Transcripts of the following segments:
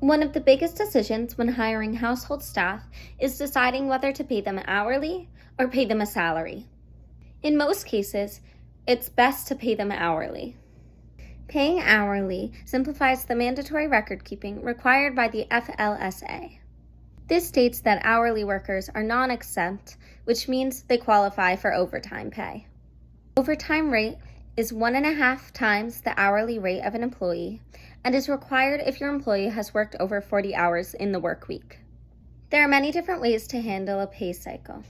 One of the biggest decisions when hiring household staff is deciding whether to pay them hourly or pay them a salary. In most cases, it's best to pay them hourly. Paying hourly simplifies the mandatory record keeping required by the FLSA. This states that hourly workers are non-exempt, which means they qualify for overtime pay. Overtime rate is 1.5 times the hourly rate of an employee and is required if your employee has worked over 40 hours in the work week. There are many different ways to handle a pay cycle.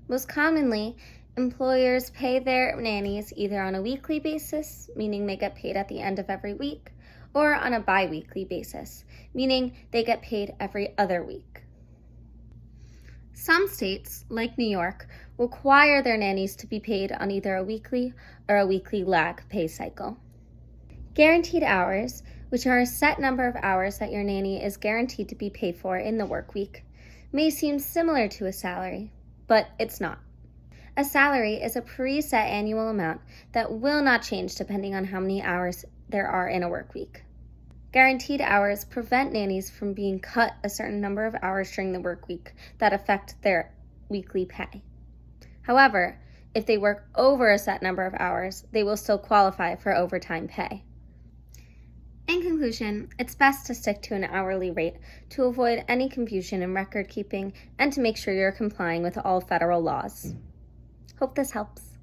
Most commonly, employers pay their nannies either on a weekly basis, meaning they get paid at the end of every week, or on a bi-weekly basis, meaning they get paid every other week. Some states, like New York, require their nannies to be paid on either a weekly or a weekly lag pay cycle. Guaranteed hours, which are a set number of hours that your nanny is guaranteed to be paid for in the work week, may seem similar to a salary, but it's not. A salary is a preset annual amount that will not change depending on how many hours there are in a work week. Guaranteed hours prevent nannies from being cut a certain number of hours during the work week that affect their weekly pay. However, if they work over a set number of hours, they will still qualify for overtime pay. In conclusion, it's best to stick to an hourly rate to avoid any confusion in record keeping and to make sure you're complying with all federal laws. Hope this helps.